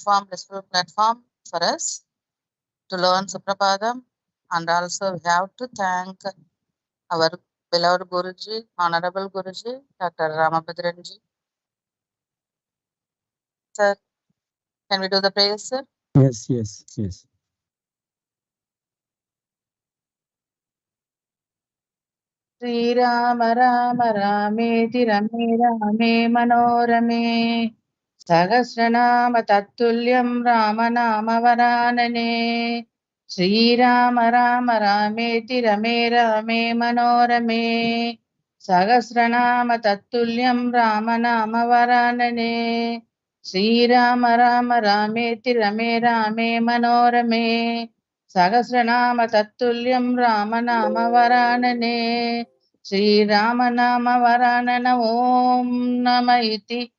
blissful platform for us to learn Suprabhatham, and also we have to thank our beloved Guruji, Honorable Guruji, Dr. Ramabhadranji. Sir, can we do the prayer, sir? Yes, yes, yes. Sri Rama Rama Rameti Rame Rame Manorame Sahasranama Tattulям Ramanama Varanane Sri Rama Rama Rameti Rame Rame Manorame Sahasranama Tattulям Ramanama Varanane Sri Rama Rama Rameti Rame Rame Manorame Sahasranama Tattulям Ramanama Varanane Sri Rama Nama Varanana Om Nama Iti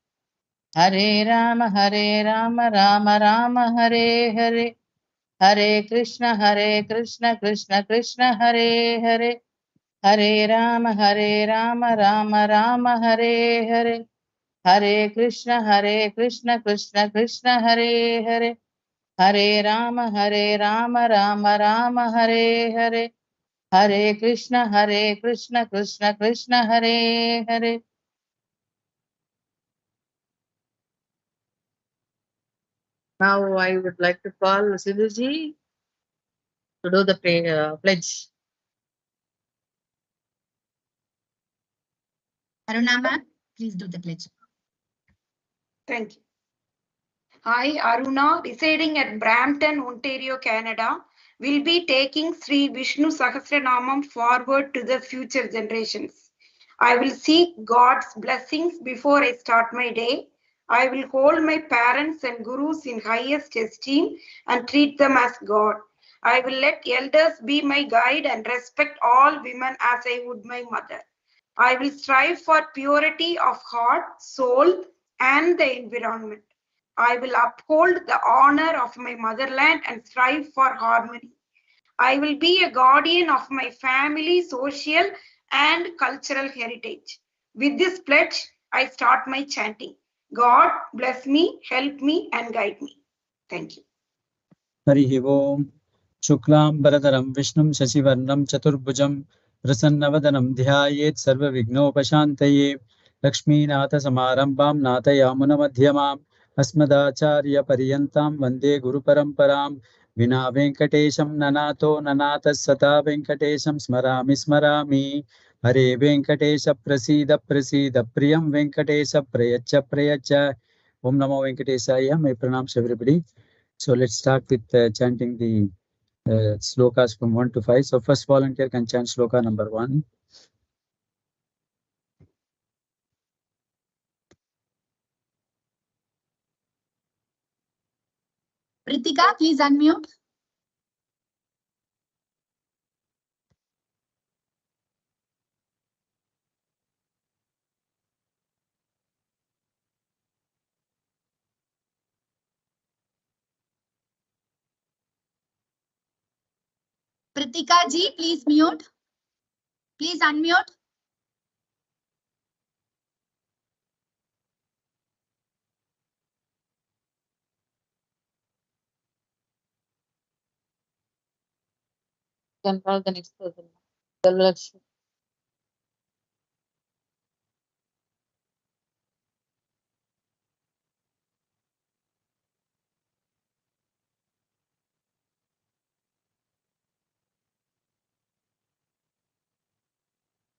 Hare Rama Rama Rama Hare Hare Hare Krishna Krishna Krishna Hare Hare Hare Rama Rama Rama Hare Hare Hare Krishna Krishna Krishna Hare Hare Hare Rama Rama Rama Hare Hare Hare Krishna Krishna Krishna Hare Hare. Now I would like to call Sidhuji to do the pledge. Aruna ma'am, please do the pledge. Thank you. I, Aruna, residing at Brampton, Ontario, Canada, will be taking Sri Vishnu Sahasranamam forward to the future generations. I will seek God's blessings before I start my day. I will hold my parents and gurus in highest esteem and treat them as God. I will let elders be my guide and respect all women as I would my mother. I will strive for purity of heart, soul, and the environment. I will uphold the honor of my motherland and strive for harmony. I will be a guardian of my family, social, and cultural heritage. With this pledge, I start my chanting. God bless me, help me, and guide me. Thank you. Harihi Om. Shuklam Bharadaram Vishnum Shasivarnam Chaturbhujam Prasannavadanam Dhyayet Sarva Vignopashantaye Lakshmi Natha Samarambam Natha Yamuna Madhyamam Asmadacharya Pariyantam Vande Guru Paramparam Vina Venkatesham Nanato Nanatas Sata Venkatesham Smarami Hare Venkatesha Prasida Priyam Venkatesha Prayacha Om Namo Venkatesaya. My pranams everybody. So let's start with chanting the slokas from 1 to 5. So first volunteer can chant sloka number 1. Pritika, please unmute. Pritika ji, please mute. Please unmute. Can call the next person. Dalakshmi.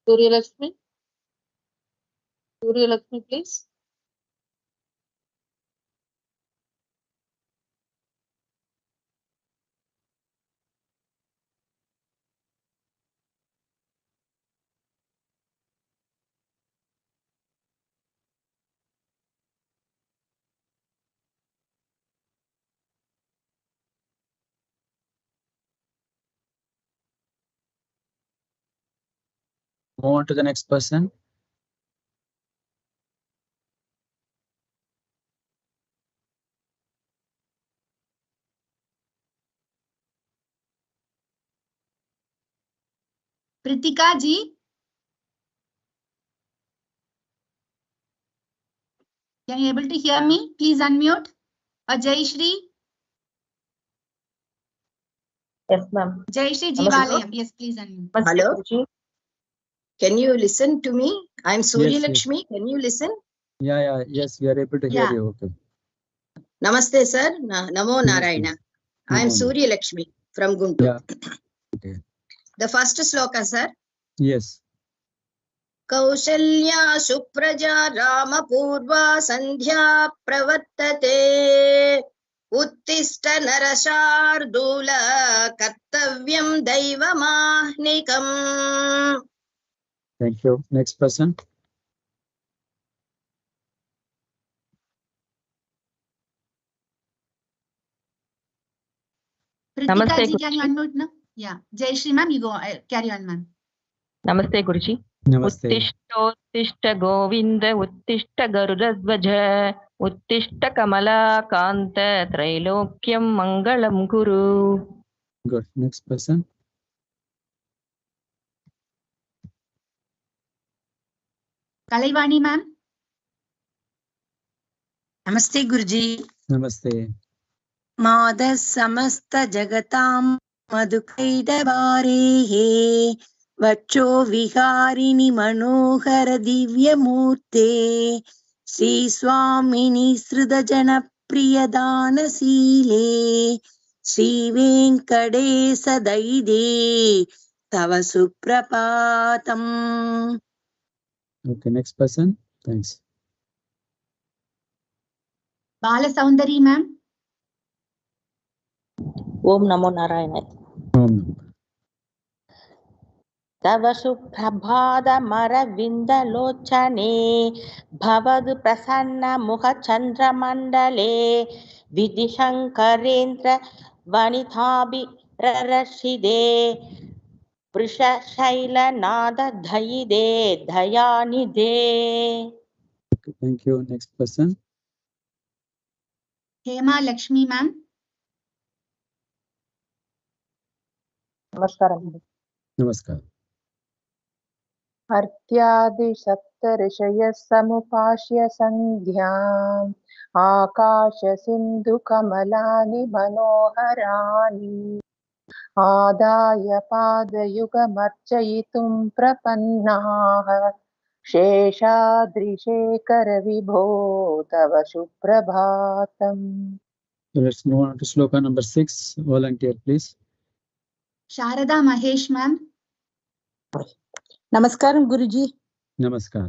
Surya Lakshmi. Surya Lakshmi, please. Move on to the next person. Pritika ji. Can you able to hear me? Please unmute. Jayashree? Yes, ma'am. Jayashree Namaste. Jeevalayam. Yes, please unmute. Namaste, Hello? Guruji. Can you listen to me? I'm Surya Yes, yes. Lakshmi. Can you listen? Yeah, yes, we are able to hear Yeah. you. Okay. Namaste, sir. Namo Narayana. I'm Namo Surya Lakshmi from Guntur. Yeah. Okay. The first sloka, sir. Yes. Kaushalya Supraja Rama Purva Sandhya Pravartate Uttishta Narashardula Kartavyam Daivamahnikam. Thank you. Next person. Pritika Namaste, ji, can you Guruji. unmute now? Yeah. Jayashree ma'am, you go. Carry on, ma'am. Namaste, Guruji. Namaste. उत्तिष्ठ गोविन्द उत्तिष्ठ गरुडध्वज उत्तिष्ठ कमलाकान्त त्रैलोक्यं मङ्गलं कुरु. Good. Next person. Kalaivani ma'am. नमस्ते guruji. Namaste. मादः समस्त जगतां मधुकैटभारेः वक्षो विहारिणि मनोहर दिव्यमूर्ते श्री स्वामिनि सृदजनप्रियदानशीले श्री वेङ्कटेश दैदे तव सुप्रभातम्. Okay. Next person. Thanks. Bala Soundari ma'am. Om Namo Narayana. Om. तव सुप्रभातमरविन्दलोचने भवतु प्रसन्नमुखचन्द्रमण्डले विधिशङ्करेन्द्र वनिताभिरर्षिदे वृषशैलनाद धयिदे दयानिधे. Okay. Thank you. Next person. Hema Lakshmi ma'am. नमस्कारं. Namaskar. अर्त्यादिसप्तऋषयः समुपाश्य सन्ध्याम् आकाशसिन्धुकमलानि मनोहराणि आदाय पादयुगमर्चयितुं प्रपन्नाः शेषाद्रिशेखर विभो तव सुप्रभातम्. So let's move on to sloka number 6. Volunteer, please. Sharada Mahesh ma'am. नमस्कारं guruji. Namaskar.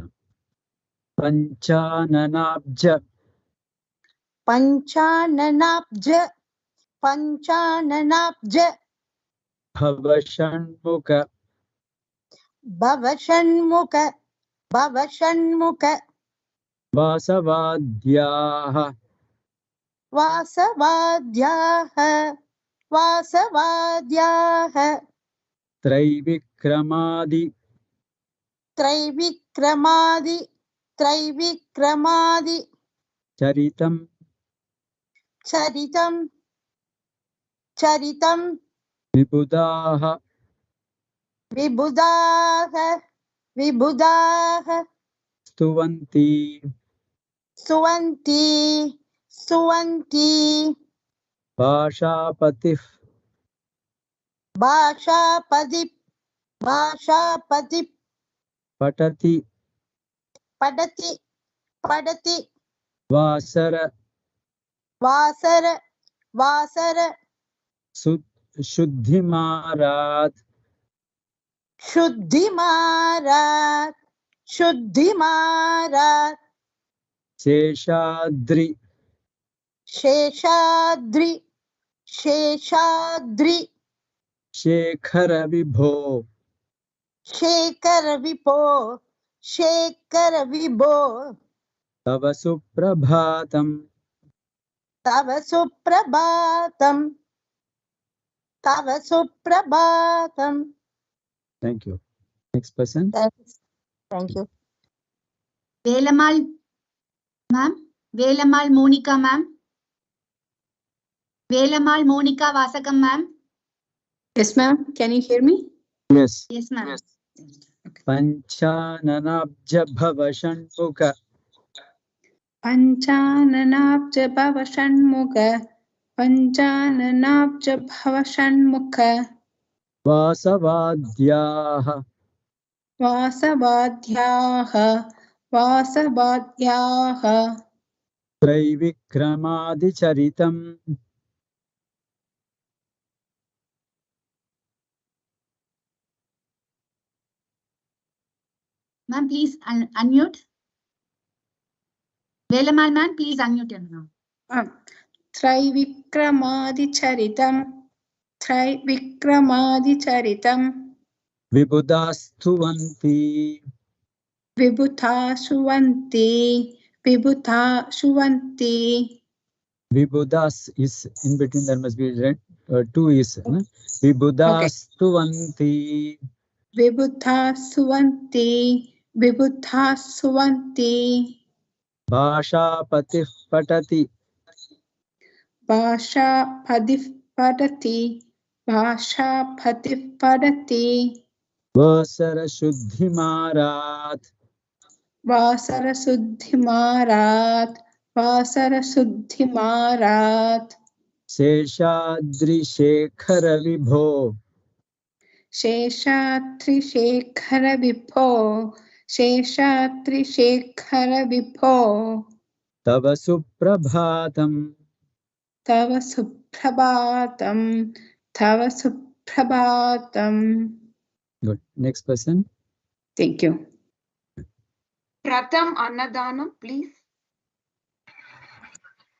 Panchananabja पञ्चाननाब्ज पञ्चाननाब्ज Bhavashanmukha भवषण्मुख भवषण्मुख Vasavadhyaha वासवाद्याः वासवाद्याः Traivikramadi त्रैविक्रमादि त्रैविक्रमादि Charitam चरितं चरितं Vibhudaha विबुधाः विबुधाः Stuvanti सुवन्ति सुवन्ति Vashapatif भाषापदि भाषापदि Patati पठति पठति Vasara वासर वासर Shuddhimarat शुद्धिमारात् शुद्धिमारात् Seshadri Seshadri Seshadri Shekhara Vibho शेखर विभो Tava Suprabhatam. तव सुप्रभातम् तव सुप्रभातम्. Thank you. Next person. Thank you. Velamal ma'am. Velamal Monica ma'am. Velamal Monica Vasakam ma'am. Yes, ma'am. Can you hear me? Yes. Yes ma'am. Panchananabja Bhavashanmukha पञ्चाननाब्ज भव षण्मुख पञ्चाननाब्ज भव Shanmukha वासवाद्याः वासवाद्याः वासवाद्याः त्रैविक्रमादिचरितम् Ma'am, please unmute. Velamal ma'am, please unmute your now. त्रैविक्रमादिचरितम् विबुधास्तुवन्ति विबुधा सुवन्ति विबुधा सुवन्ति Vibhudas is in between, there must be two is. Vibhudastuvanti. विबुधा सुवन्ति विबुधा सुवन्ति Bhashapatih patati. भाषापतिः पठति भाषापतिः पठति Vasarashuddhimarat. वासरशुद्धिमारात् वासरशुद्धिमारात् Seshadrishekhara vibho. शेषात्रिशेखर विभो शेषात्रिशेखर विभो Tava suprabhatam. तव सुप्रभातं तव सुप्रभातं. Good. Next person. Thank you. Pratham Annadanam, please.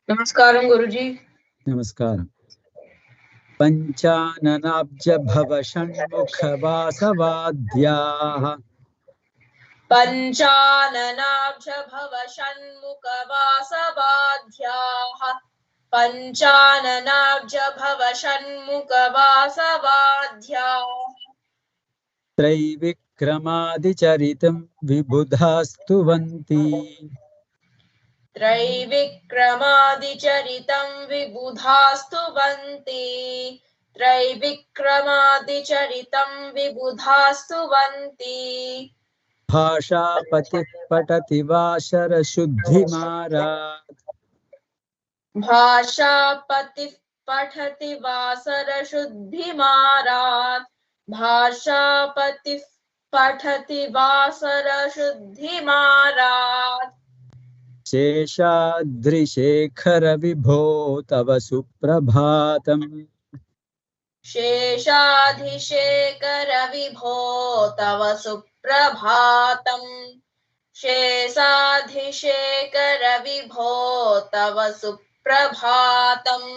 Namaskaram, Guruji. Namaskaram. Panchananabja bhava shanmukha vasavadhyaha. Panchananabja bhava shanmukha vasavadhyaha. Panchananabja bhava shanmukha vasavadhyaha. Traivikramadicaritam vibudhastuvanti. Traivikramadicaritam vibudhastuvanti. Traivikramadicaritam vibudhastuvanti. Bhashapatih patati vasarashuddhimarat. भाषापतिः पठति वासरशुद्धिमारात् भाषापतिः पठति वासरशुद्धिमारात् शेषाद्रिशेखर विभो तव सुप्रभातम्. शेषाधिशेखर विभो तव सुप्रभातम् शेषाधिशेखर विभो तव सुप्रभातम्.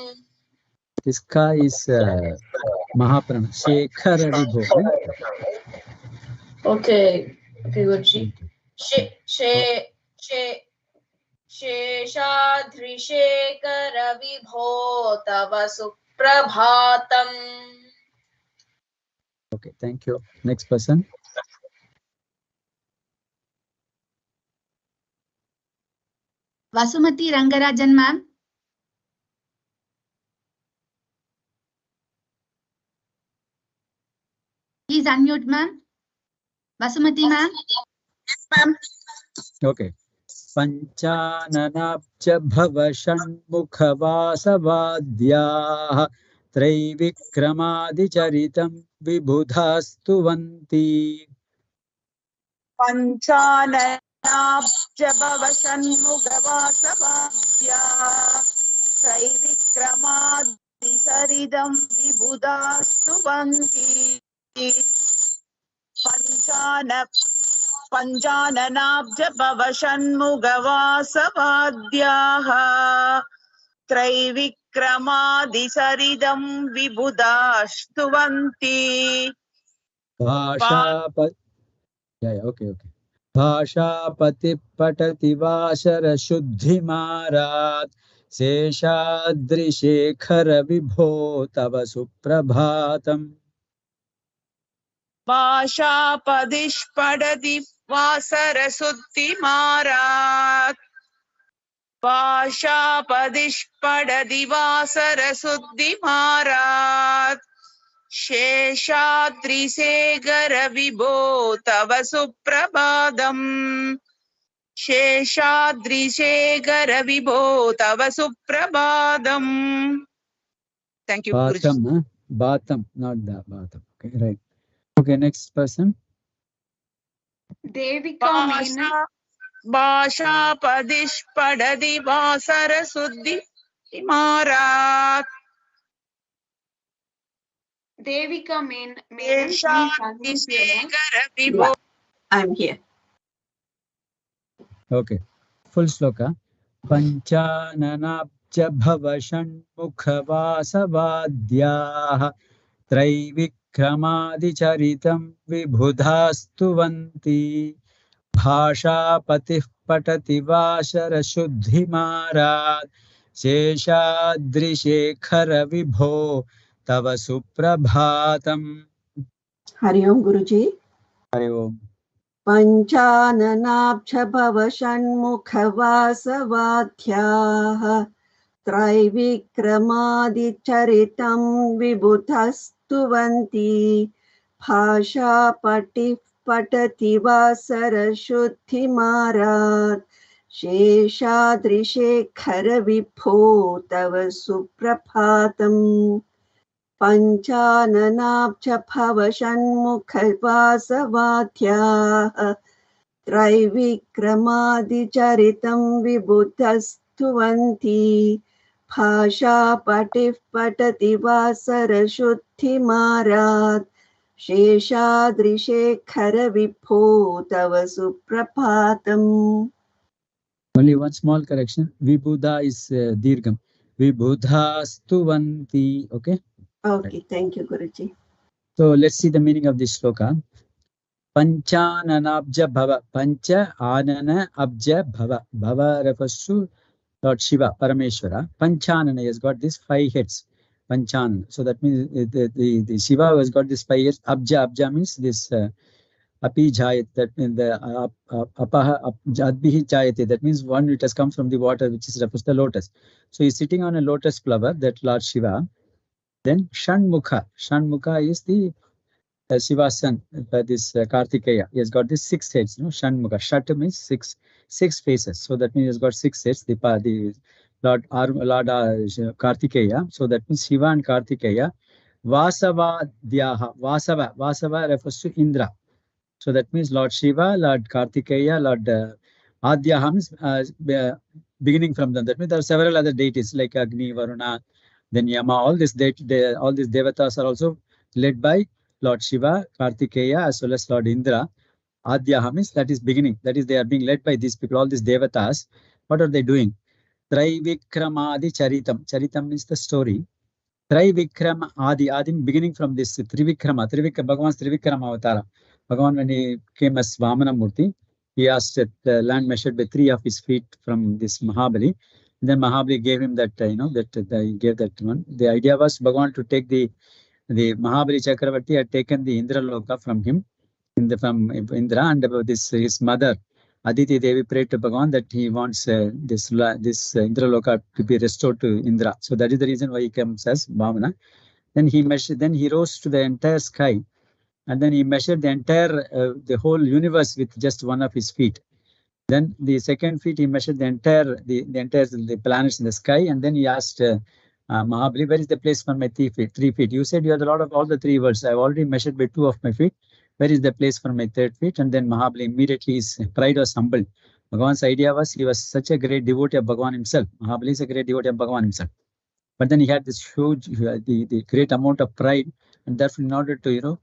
This guy is Mahaprana Shekhara Vibho. Okay, Guruji. शेषाद्रिशेखर विभो तव सुप्रभातम्. Okay, thank you. Next person. Vasumati Rangarajan ma'am. Please unmute ma'am. Vasumati ma'am. Yes, ma'am. Okay. Panchananabja bhava shanmukha vasavadhyaha traivikramadicaritam vibudhastuvanti. Panchananabja bhava shanmukha vasavadhyaha traivikramadicaritam vibudhastuvanti. Panchananabja bhava shanmukha vasavadhyaha traivikramadicaritam vibudhastuvanti. Okay. Bhashapati patati vasarashuddhimarat Seshadrishekhara vibho tava suprabhatam. Bhashapadish padati vasarasuddhimarat Bhashapadish padati vasarasuddhimarat Sheshadrisegara vibho tava suprabhadam. शेषाद्रिशेखर विभो तव सुप्रभातम्. Thank you, Guruji. Bhatam, huh? Bhatam, not the Bhatam. Okay, right. Okay, next person. Devika Menon. Bhasha padishpadadi vasara suddhi imarat. Devika Menon. Shekara Vibho. Yeah, I'm here. Okay, full sloka. Panchananabja bhava shanmukhavasavadhyaha त्रैविक्रमादिचरितं विबुधास्तुवन्ति भाषापतिः पठति वाशरशुद्धिमारात् शेषाद्रिशेखर विभो तव सुप्रभातम्. Hari Om Guruji. Hari ओम्. पञ्चाननाब्जभवषण्मुखवासवाध्याः त्रैविक्रमादिचरितं विबुधस्तुवन्ति भाषापटिः पठति वा सरशुद्धिमारात् शेषाद्रिशेखर विभो तव सुप्रभातम्. पञ्चाननाब्जभवषण्मुखवासवाध्याः त्रैविक्रमादिचरितं विबुधस्तुवन्ति भाषापटिः पठति वा सरशुद्धिमारात् शेषाद्रिशेखर विभो तव सुप्रभातम्. Only one small correction. Vibudha is dirgham. Vibudhastuvanti. Okay. Okay, thank you, Guruji. So let's see the meaning of this sloka. Panchananabja bhava. Pancha anana abja bhava. Bhava refers to Lord Shiva, Parameshwara. Panchanana has got these 5 heads. Panchanana. So that means the Shiva has got these 5 heads. Abja means this api jayat. That means the apaha adbihi jayate. That means one it has come from the water, which is refers to the lotus. So he's sitting on a lotus flower, that Lord Shiva. Then Shanmukha. Shanmukha is the Shiva's son, this Kartikeya. He has got these 6 heads. Shanmukha. Shat means 6 faces. So that means he has got 6 heads. The Lord Kartikeya. So that means Shiva and Kartikeya. Vasavadhyaha. Vasava refers to Indra. So that means Lord Shiva, Lord Kartikeya, Lord Adhyaha means beginning from them. That means there are several other deities like Agni, Varuna, then Yama. All these devatas are also led by Lord Shiva, Kartikeya, as well as Lord Indra. Adhyaha means that is beginning. That is, they are being led by these people, all these devatas. What are they doing? Trivikramadi Charitam. Charitam means the story. Trivikrama Adi. Adi beginning from this Trivikrama. Bhagavan's Trivikrama Avatara. Bhagavan, when he came as Vamana Murti, he asked that the land measured by 3 of his feet from this Mahabali. And then Mahabali gave him that, he gave that one. The idea was Bhagavan to take the Mahabali Chakravarti had taken the Indra Loka from him, from Indra, and about this his mother Aditi Devi prayed to Bhagavan that he wants this Indra Loka to be restored to Indra. So that is the reason why he comes as Vamana. Then he measured. Then he rose to the entire sky, and then he measured the entire the whole universe with just 1 of his feet. Then the second feet he measured the entire the planets in the sky, and then he asked Mahabali, where is the place for my 3 feet? 3 feet. You said you are the Lord of all the 3 worlds. I have already measured by 2 of my feet. Where is the place for my 3rd feet? And then Mahabali immediately, his pride was humbled. Bhagavan's idea was he was such a great devotee of Bhagavan himself. Mahabali is a great devotee of Bhagavan himself. But then he had this huge, the great amount of pride, and therefore, in order to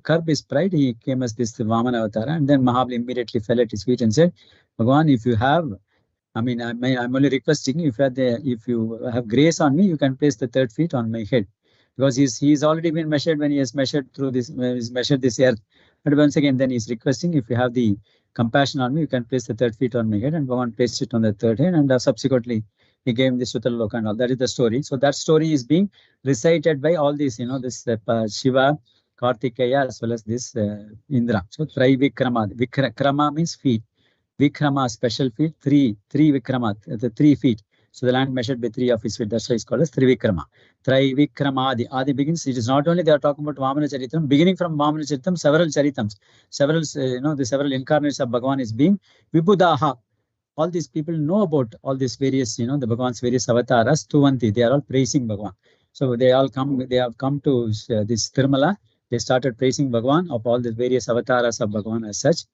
curb his pride, he came as this Vamana Avatara. And then Mahabali immediately fell at his feet and said, Bhagavan, if you have, I'm only requesting if you have grace on me, you can place the 3rd feet on my head, because he's already been measured when he has measured through this, he's measured this earth. But once again, then he's requesting if you have the compassion on me, you can place the 3rd feet on my head, and Bhagavan placed it on the 3rd head, and subsequently he gave him the Sutara Loka and all. That is the story. So that story is being recited by all these, this Shiva, Kartikeya, as well as this Indra. So Trivikrama. Krama means feet. Vikrama, special feet. 3 Vikrama, the 3 feet. So the land measured by 3 of his feet. That's why it's called as Trivikrama. Trivikrama Adi begins. It is not only they are talking about Vamana Charitam. Beginning from Vamana Charitam, several Charitams, several the several incarnates of Bhagavan is being Vibhudaha. all these people know about all these various, the Bhagavan's various avatars, Tuvanti, they are all praising Bhagavan. So they have come to this Tirumala. They started praising Bhagavan of all the various avatars of Bhagavan as such,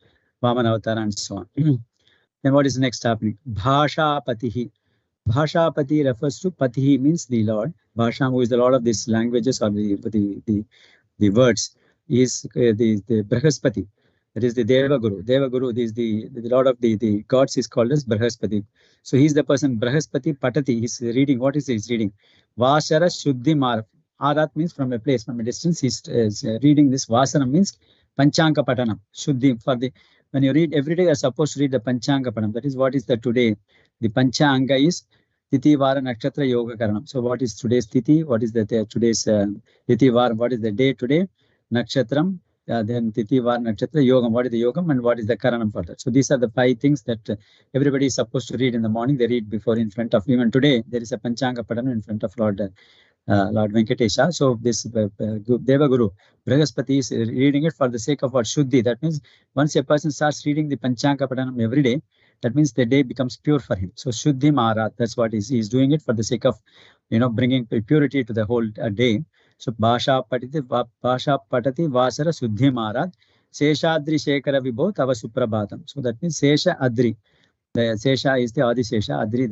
Vaman avatar and so on. Then what is next happening? Bhashapatihi. Bhashapati refers to Patihi, means the Lord. Bhasha, who is the Lord of these languages or the words, is the Brahaspati. That is the Devaguru. Devaguru is the Lord of the gods is called as Brahaspati. So he is the person, Brahaspati Patati. He's reading, what is he? He's reading? Vasara Shuddhi Mar. Arat means from a place, from a distance. He's reading this. Vasana means Panchanka Patanam. Shuddhi, when you read every day, you're supposed to read the Panchanka Patanam. That is what is the today. The Panchanga is Titi Vara Nakshatra Yoga Karanam. So what is today's Titi? What is the today's Titi Vara? What is the day today? Nakshatram. Then Titi Vara Nakshatra Yogam. What is the Yogam and what is the Karanam for that? So these are the 5 things that everybody is supposed to read in the morning. They read before in front of, even today, there is a Panchanga Patanam in front of Lord Venkatesa. So this Devaguru, Brahaspati is reading it for the sake of what? Shuddhi. That means once a person starts reading the Panchanga Patanam every day, that means the day becomes pure for him. So Shuddhi Maharat, that's what he's doing it for the sake of, bringing purity to the whole day. So Bhasha Patati Vasara Shuddhi Maharat, Seshadri Shekara Vibho Tava Suprabhatham. So that means Sesha Adri. The Sesha is the Adi Sesha. Adri,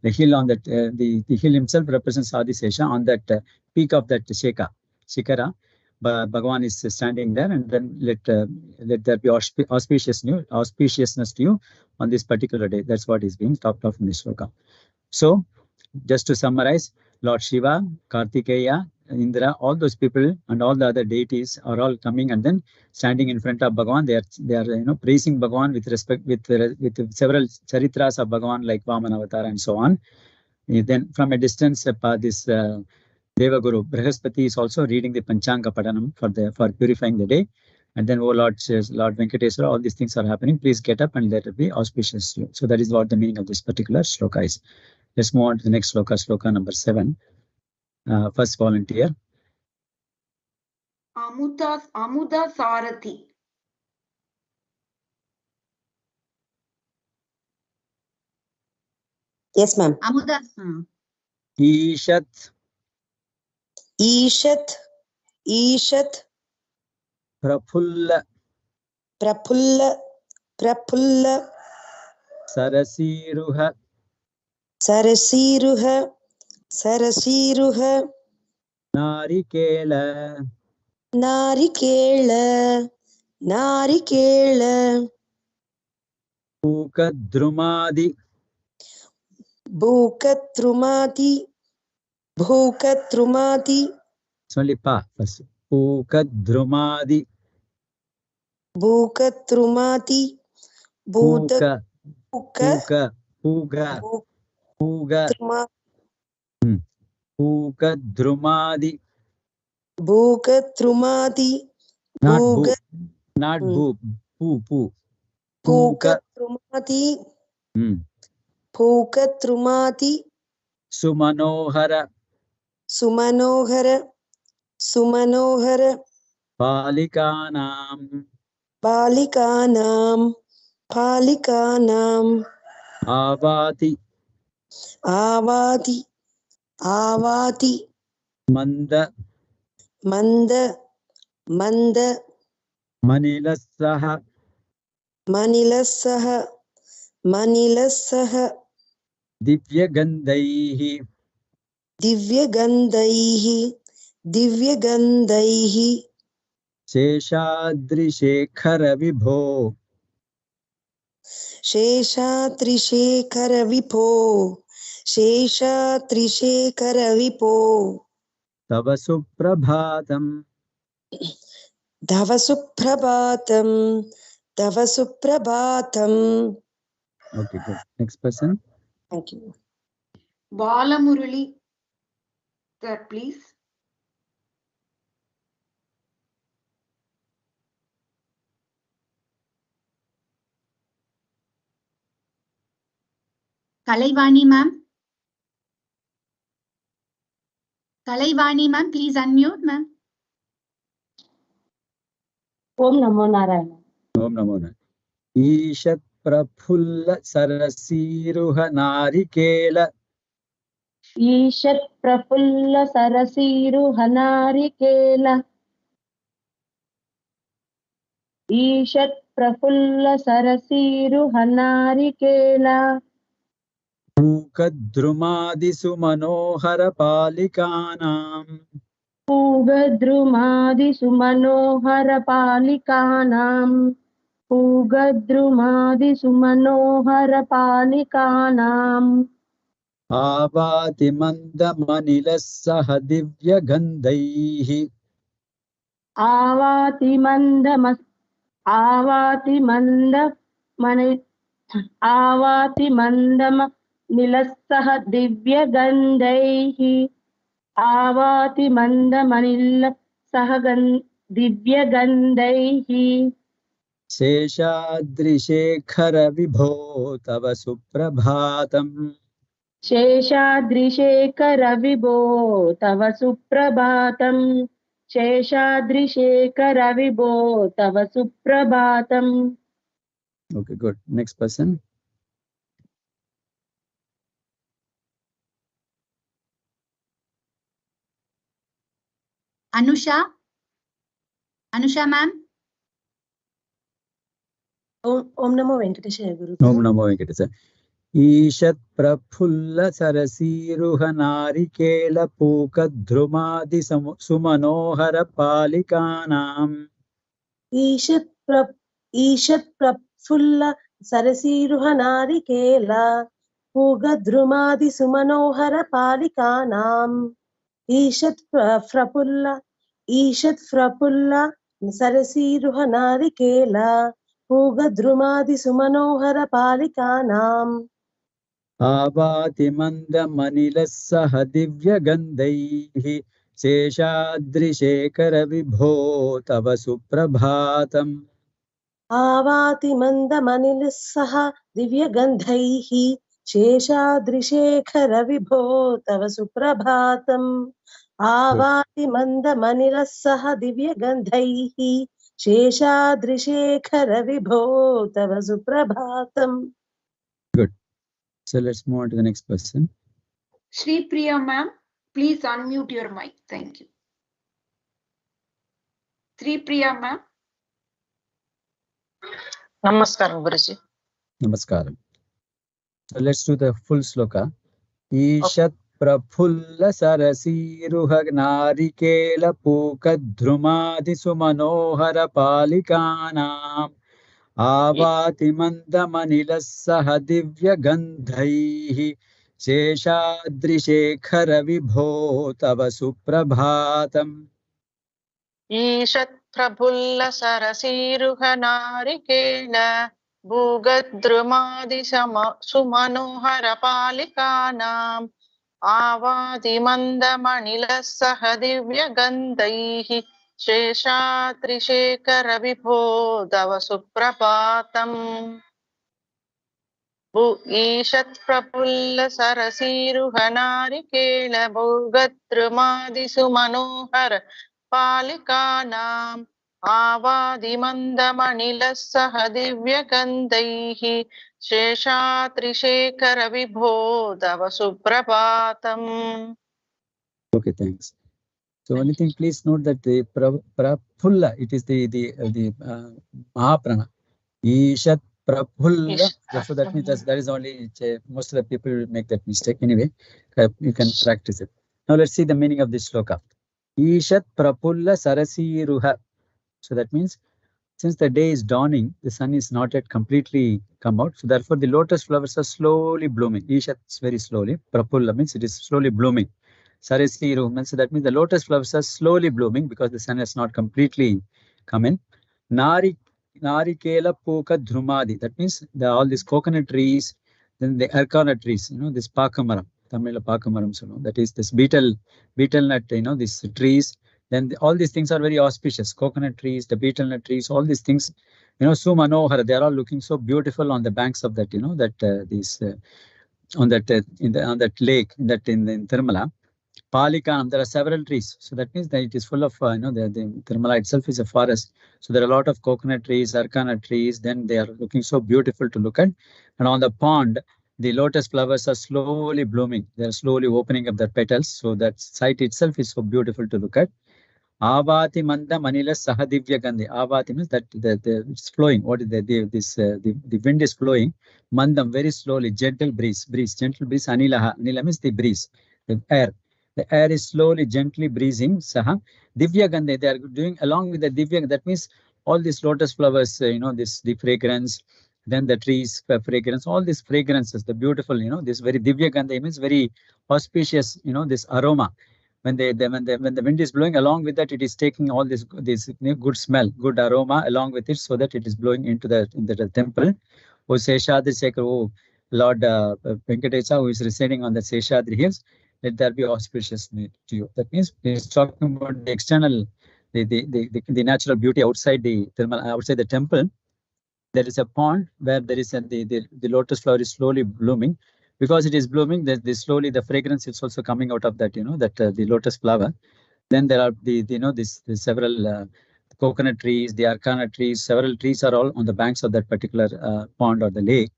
the hill on that, the hill himself represents Adi Sesha on that peak of that Shikara. Bhagavan is standing there, and then let there be auspiciousness to you on this particular day. That's what is being talked of in this sloka. So, just to summarize, Lord Shiva, Kartikeya, Indra, all those people and all the other deities are all coming and then standing in front of Bhagavan. They are praising Bhagavan with respect with several charitras of Bhagavan like Vaman Avatar and so on. Then from a distance, this Devaguru Brahaspati is also reading the Panchanga Patanam for purifying the day. And then, oh Lord, says Lord Venkateswara, all these things are happening. Please get up and let it be auspicious to you. So that is what the meaning of this particular shloka is. Let's move on to the next shloka, shloka number 7. First volunteer. Amuda Sarathi. Yes, ma'am. Amuda. Ishat. Ishat. Prafulla. Sarasiruha. Narikela. Bhukadrumadi. It's only pa first. Bhukadrumadi. Puga. Bhukadrumadi. Not boo. Not boo. Poo. Bhukatrumati. Sumanohara. Palikanam. Avati. Manda. Manilasaha. Divyagandhaihi. Sheshadri Shekhara Vibho. Tava Suprabhatham. Okay, good. Next person. Thank you. Balamurali, sir, please. Kalaivani ma'am. Kalaivani ma'am, please unmute ma'am. Om Namo Narayana. Om Namo Narayana. Ishat Prafulla Sarasiruha Narikela ईषत् प्रफुल्ल सरसीरुहनारिकेल ईषत् प्रफुल्ल सरसीरुहनारिकेल Kadrumadisu Manohara Palikanam पूगद्रुमादिषु मनोहरपालिकानां पूगद्रुमादिषु मनोहरपालिकानाम् Avati Mandamanilasaha Divya Gandhaihi आवाति मन्दम निलस्सह दिव्यगन्धैः आवाति मन्दमनिल सह दिव्यगन्धैः Seshadrishekhara Vibho Tava Suprabhatam शेषाद्रिशेखर विभो तव सुप्रभातम् शेषाद्रिशेखर विभो तव सुप्रभातम्. Okay, good. Next person. Anusha ma'am. Om Namo Venkatesa Guru. Om Namo Venkatesa. Ishat Prafulla Sarasiruha Narikela Puka Dhrumadi Sumanohara Palikanam Ishat Prafulla Sarasiruha Narikela Puga Drumadi Sumanohara Palikanam Ishat Prafulla Sarasiruha Narikela Puga Drumadi Sumanohara Palikanam Avati Mandamanilasaha Divya Gandhaihi Seshadrishekara Vibho Tava Suprabhatam Avati Mandamanilasaha Divya Gandhaihi Sheshadrishekhara Vibho Tava Suprabhatam Avati Mandamanilasaha Divya Gandhaihi Sheshadrishekhara Vibho Tava Suprabhatam. Good. So let's move on to the next person. Shri Priya ma'am, please unmute your mic. Thank you. Shri Priya ma'am. Namaskaram, Guruji. Namaskaram. So let's do the full sloka. Ishat Prafulla Sarasiruha Narikela Puka Dhrumadi Sumanohara Palikanam Avati Mandamanilasaha Divya Gandhaihi Sheshadrishekhara Vibho Tava Suprabhatam Ishat Prafulla Sarasiruha Narikela Bhugadrumadi Sumanohara Palikanam Avati Mandamanilasaha Divya Gandhaihi Sheshatrishekara Vibho Tava Suprabhatam Ishat Prafulla Sarasiruha Narikela Bhugadrumadi Sumanohara Palikanam Avadi Mandamanilasaha Divya Gandhaihi Sheshatrishekara Vibho Tava Suprabhatam. Okay, thanks. So only thing, please note that the Prafulla, it is the Mahaprana. Ishat Prafulla. So that means that is only most of the people make that mistake. Anyway, you can practice it. Now let's see the meaning of this sloka. Ishat Prafulla Sarasiruha. So that means since the day is dawning, the sun is not yet completely come out. So therefore, the lotus flowers are slowly blooming. Ishat is very slowly. Prafulla means it is slowly blooming. Sarasiruha means that means the lotus flowers are slowly blooming because the sun has not completely come in. Narikela Puka Dhrumadi. That means all these coconut trees, then the arcana trees, this Pakamaram. Tamil Pakamaram, that is this betel nut, these trees. Then all these things are very auspicious. Coconut trees, the betel nut trees, all these things, Sumanohara, they are all looking so beautiful on the banks of that, on that lake, in Tirumala. Palikanam, there are several trees. So that means that it is full of, the Tirumala itself is a forest. So there are a lot of coconut trees, arcana trees. Then they are looking so beautiful to look at. And on the pond, the lotus flowers are slowly blooming. They are slowly opening up their petals. So that sight itself is so beautiful to look at. Avati manda manila sahadivya gandhi. Avati means that it's flowing. What is the wind is flowing. Mandam, very slowly, gentle breeze. Gentle breeze. Anilaha. Anila means the breeze, the air. The air is slowly, gently breezing. Saha. Divya gandhi. They are doing along with the divya. That means all these lotus flowers, the fragrance, then the trees, fragrance, all these fragrances, the beautiful, this very divya gandhi means very auspicious, this aroma. When the wind is blowing, along with that, it is taking all this good smell, good aroma along with it, so that it is blowing into the temple. O Seshadri Sekhar, oh Lord Venkatesa, who is residing on the Seshadri hills, let there be auspicious to you. That means it's talking about the external, the natural beauty outside the temple. There is a pond where there is the lotus flower is slowly blooming. Because it is blooming, slowly the fragrance is also coming out of that, the lotus flower. Then there are the several coconut trees, the arcana trees, several trees are all on the banks of that particular pond or the lake.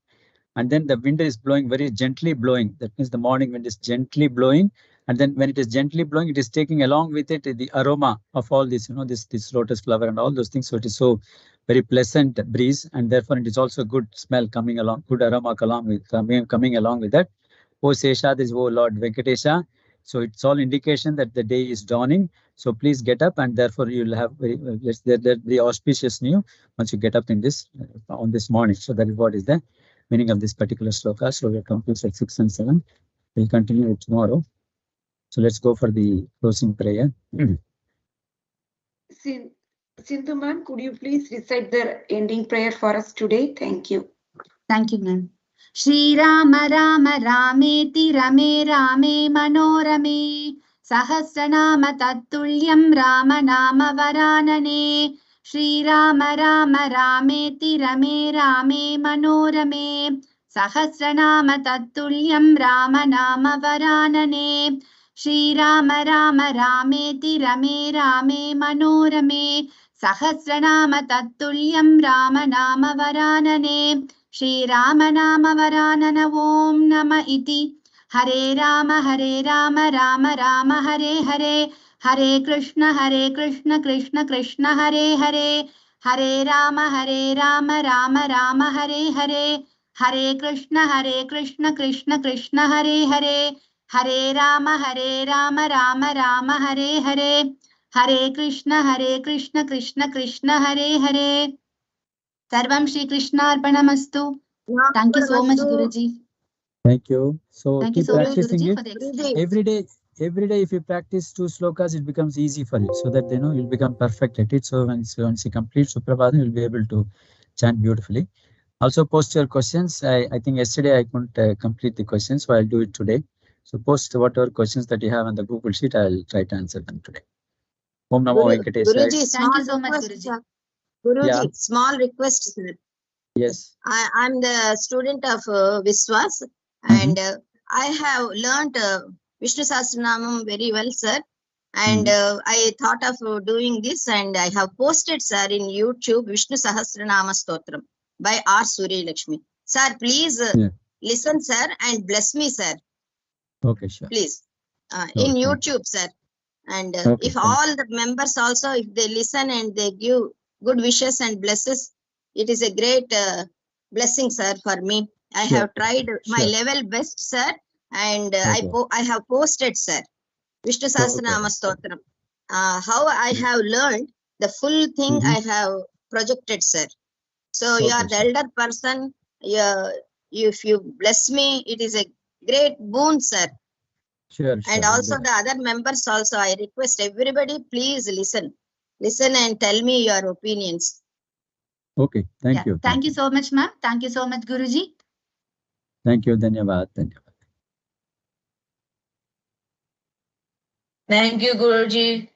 And then the wind is blowing, very gently blowing. That means the morning wind is gently blowing. And then when it is gently blowing, it is taking along with it the aroma of all this, this lotus flower and all those things. So it is so very pleasant breeze, and therefore it is also good smell coming along, good aroma coming along with that. O Seshad is O Lord Venkatesa. So it's all indication that the day is dawning. So please get up, and therefore you'll have the auspicious new once you get up in this on this morning. So that is what is the meaning of this particular sloka. So we're complete at 6 and 7. We'll continue it tomorrow. So let's go for the closing prayer. Sindhu ma'am, could you please recite the ending prayer for us today? Thank you. Thank you, ma'am. Shri Rama Rama Rameti Rame Rame Manorame Sahasranama Tattulyam Rama Nama Varanane Shri Rama Rama Rameti Rame Rame Manorame Sahasranama Tattulyam Rama Nama Varanane Shri Rama Rama Rameti Rame Rame Manorame Sahasranama Tattulyam Rama Nama Varanane Shri Rama Nama Varanana Om Nama Iti Hare Rama Rama Rama Hare Hare Hare Krishna Krishna Krishna Hare Hare Hare Rama Rama Rama Hare Hare Hare Krishna Krishna Krishna Hare Hare Hare Rama Rama Hare Hare Hare Krishna Krishna Krishna Hare Hare. Sarvam Shri Krishna Arpanamastu. Thank you so much, Guruji. Thank you. So Thank you keep so much, practicing Guruji, it for the explanation. every day. If you practice 2 slokas, it becomes easy for you, so that you'll become perfect at it. So once you complete Suprabhatham, you'll be able to chant beautifully. Also post your questions. I think yesterday I couldn't complete the questions, so I'll do it today. So post whatever questions that you have on the Google Sheet. I'll try to answer them today. Om Namo Venkatesa. Guruji, Thank you so much, Guruji. Guruji, Yeah. small request, sir. Yes. I'm the student of VISVAS, and I have learned Vishnu Sahasranamam very well, sir. And I thought of doing this, and I have posted, sir, in YouTube Vishnu Sahasranama Stotram by R. Surya Lakshmi. Sir, please listen, sir, and bless me, sir. Okay, sure. Please, in YouTube, sir. And if all the members also, if they listen and they give good wishes and blesses, it is a great blessing, sir, for me. I have tried my level best, sir, and I have posted, sir, Vishnu Sahasranama Stotram. How I have learned the full thing, I have projected, sir. So you are the elder person. If you bless me, it is a great boon, sir. Sure. And also the other members also, I request everybody, please listen and tell me your opinions. Okay, thank you. Thank you so much, ma'am. Thank you so much, Guruji. Thank you. Dhanyavad. Thank you, Guruji.